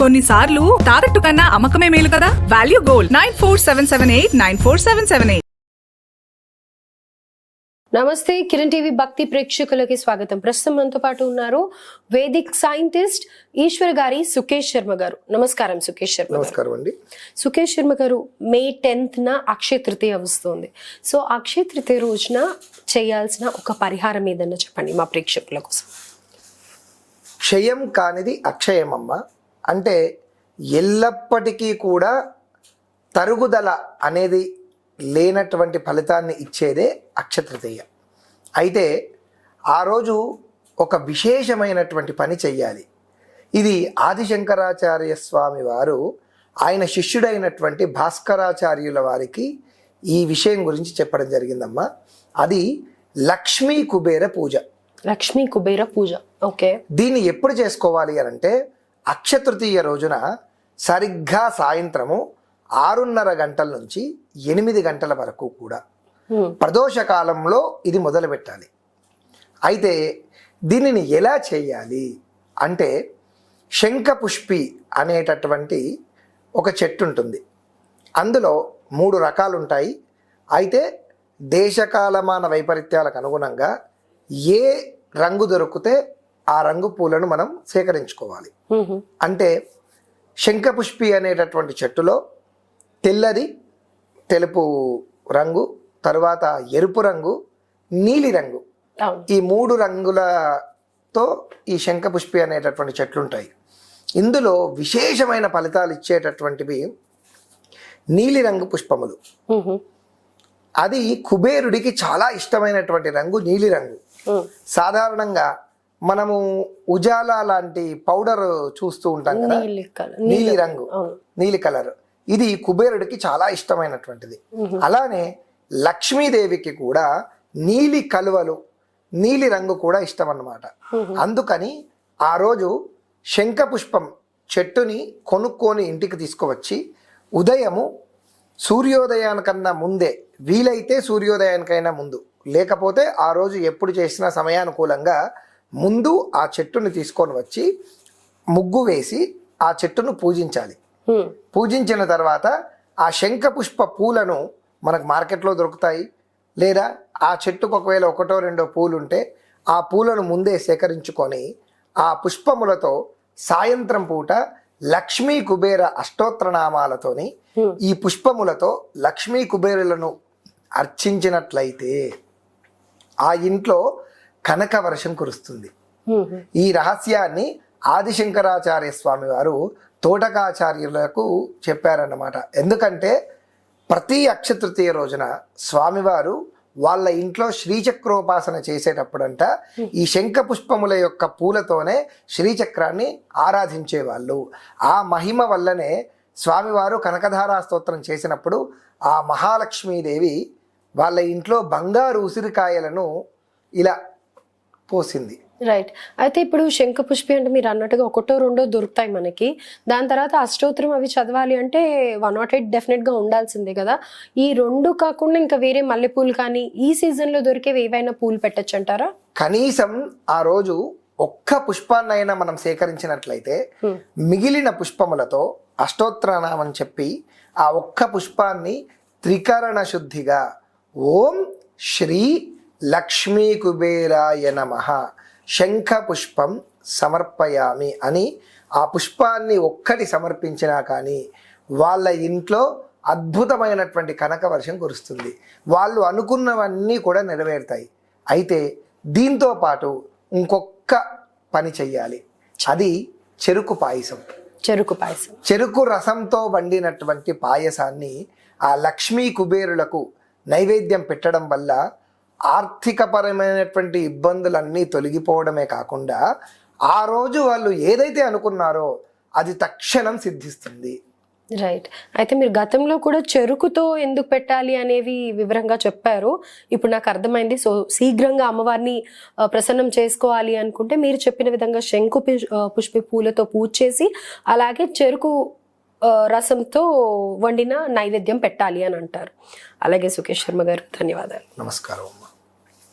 కొన్నిసార్లు తాకట్టు కన్నా అమ్మకమే మేలు కదా. Value gold 9477894778. నమస్తే, కిరణ్ టీవీ భక్తి ప్రేక్షకులకి స్వాగతం. ప్రస్తుతం మనతో పాటు ఉన్నారు వేదిక్ సైంటిస్ట్ ఈశ్వర్ గారి సుకేష్ శర్మ గారు. నమస్కారం సుకేష్ శర్మ. నమస్కారం అండి. సుకేష్ శర్మ గారు, మే 10న అక్షయ తృతీయ వస్తుంది. సో అక్షయ తృతీయ రోజున చేయాల్సిన ఒక పరిహారం ఏదన్నా చెప్పండి మా ప్రేక్షకుల కోసం. క్షయం కానిది అక్షయమమ్మ. అంటే ఎల్లప్పటికీ కూడా తరుగుదల అనేది లేనటువంటి ఫలితాన్ని ఇచ్చేదే అక్షయ తృతీయ. అయితే ఆ రోజు ఒక విశేషమైనటువంటి పని చెయ్యాలి. ఇది ఆదిశంకరాచార్య స్వామి వారు ఆయన శిష్యుడైనటువంటి భాస్కరాచార్యుల వారికి ఈ విషయం గురించి చెప్పడం జరిగిందమ్మా. అది లక్ష్మీ కుబేర పూజ. లక్ష్మీ కుబేర పూజ, ఓకే. దీన్ని ఎప్పుడు చేసుకోవాలి అని అంటే అక్షయ తృతీయ రోజున సరిగ్గా సాయంత్రము 6:30 గంటల నుంచి 8 గంటల వరకు కూడా ప్రదోష కాలంలో ఇది మొదలు పెట్టాలి. అయితే దీనిని ఎలా చేయాలి అంటే శంఖపుష్పి అనేటటువంటి ఒక చెట్టు ఉంటుంది. అందులో 3 రకాలు ఉంటాయి. అయితే దేశకాలమాన వైపరీత్యాలకు అనుగుణంగా ఏ రంగు దొరికితే ఆ రంగు పూలను మనం సేకరించుకోవాలి. అంటే శంఖపుష్పి అనేటటువంటి చెట్టులో తెల్లది, తెలుపు రంగు, తర్వాత ఎరుపు రంగు, నీలి రంగు, ఈ 3 రంగులతో ఈ శంఖపుష్పి అనేటటువంటి చెట్లు ఉంటాయి. ఇందులో విశేషమైన ఫలితాలు ఇచ్చేటటువంటివి నీలి రంగు పుష్పములు. అది కుబేరుడికి చాలా ఇష్టమైనటువంటి రంగు నీలి రంగు. సాధారణంగా మనము ఉజాలా లాంటి పౌడర్ చూస్తూ ఉంటాం కదా, నీలి రంగు, నీలి కలర్, ఇది కుబేరుడికి చాలా ఇష్టమైనటువంటిది. అలానే లక్ష్మీదేవికి కూడా నీలి కలువలు, నీలి రంగు కూడా ఇష్టం అన్నమాట. అందుకని ఆ రోజు శంఖపుష్పం చెట్టుని కొనుక్కొని ఇంటికి తీసుకువచ్చి ఉదయము సూర్యోదయానికన్నా ముందే, వీలైతే సూర్యోదయానికైనా ముందు, లేకపోతే ఆ రోజు ఎప్పుడు చేసినా సమయానుకూలంగా ముందు ఆ చెట్టుని తీసుకొని వచ్చి ముగ్గు వేసి ఆ చెట్టును పూజించాలి. పూజించిన తర్వాత ఆ శంఖపుష్ప పూలను మనకు మార్కెట్లో దొరుకుతాయి. లేదా ఆ చెట్టుకు ఒకవేళ 1-2 పూలు ఉంటే ఆ పూలను ముందే సేకరించుకొని ఆ పుష్పములతో సాయంత్రం పూట లక్ష్మీ కుబేర అష్టోత్తరనామాలతోని ఈ పుష్పములతో లక్ష్మీ కుబేరులను అర్చించినట్లయితే ఆ ఇంట్లో కనక వర్షం కురుస్తుంది. ఈ రహస్యాన్ని ఆదిశంకరాచార్య స్వామి వారు తోటకాచార్యులకు చెప్పారన్నమాట. ఎందుకంటే ప్రతి అక్షయ తృతీయ రోజున స్వామివారు వాళ్ళ ఇంట్లో శ్రీచక్రోపాసన చేసేటప్పుడంట ఈ శంఖ పుష్పముల యొక్క పూలతోనే శ్రీచక్రాన్ని ఆరాధించేవాళ్ళు. ఆ మహిమ వల్లనే స్వామివారు కనకధారా స్తోత్రం చేసినప్పుడు ఆ మహాలక్ష్మీదేవి వాళ్ళ ఇంట్లో బంగారు ఉసిరికాయలను ఇలా పోసింది. రైట్. అయితే ఇప్పుడు శంఖపుష్పి అంటే మీరు అన్నట్టుగా 1-2 దొరుకుతాయి మనకి. దాని తర్వాత అష్టోత్తరం అవి చదవాలి అంటే 108 డెఫినెట్గా ఉండాల్సిందే కదా. ఈ 2 కాకుండా ఇంకా వేరే మల్లెపూలు కానీ ఈ సీజన్లో దొరికేవి ఏవైనా పూలు పెట్టచ్చు అంటారా? కనీసం ఆ రోజు ఒక్క పుష్పాన్నైనా మనం సేకరించినట్లయితే మిగిలిన పుష్పములతో అష్టోత్తరనామని చెప్పి ఆ ఒక్క పుష్పాన్ని త్రికరణ శుద్ధిగా ఓం శ్రీ లక్ష్మీ కుబేరాయ నమః శంఖ పుష్పం సమర్పయామి అని ఆ పుష్పాన్ని ఒక్కటి సమర్పించినా కానీ వాళ్ళ ఇంట్లో అద్భుతమైనటువంటి కనక వర్షం కురుస్తుంది. వాళ్ళు అనుకున్నవన్నీ కూడా నెరవేరుతాయి. అయితే దీంతో పాటు ఇంకొక పని చెయ్యాలి. అది చెరుకు పాయసం. చెరుకు రసంతో వండినటువంటి పాయసాన్ని ఆ లక్ష్మీ కుబేరులకు నైవేద్యం పెట్టడం వల్ల ఆర్థికపరమైనటువంటి ఇబ్బందులన్నీ తొలగిపోవడమే కాకుండా ఆ రోజు వాళ్ళు ఏదైతే అనుకున్నారో అది తక్షణం సిద్ధిస్తుంది. రైట్. అయితే మీరు గతంలో కూడా చెరుకుతో ఎందుకు పెట్టాలి అనేవి వివరంగా చెప్పారు. ఇప్పుడు నాకు అర్థమైంది. సో శీఘ్రంగా అమ్మవారిని ప్రసన్నం చేసుకోవాలి అనుకుంటే మీరు చెప్పిన విధంగా శంకు పుష్పి పూలతో పూజ చేసి అలాగే చెరుకు రసంతో వండిన నైవేద్యం పెట్టాలి అని అంటారు. అలాగే సుకేష్ శర్మ గారు, ధన్యవాదాలు. నమస్కారం.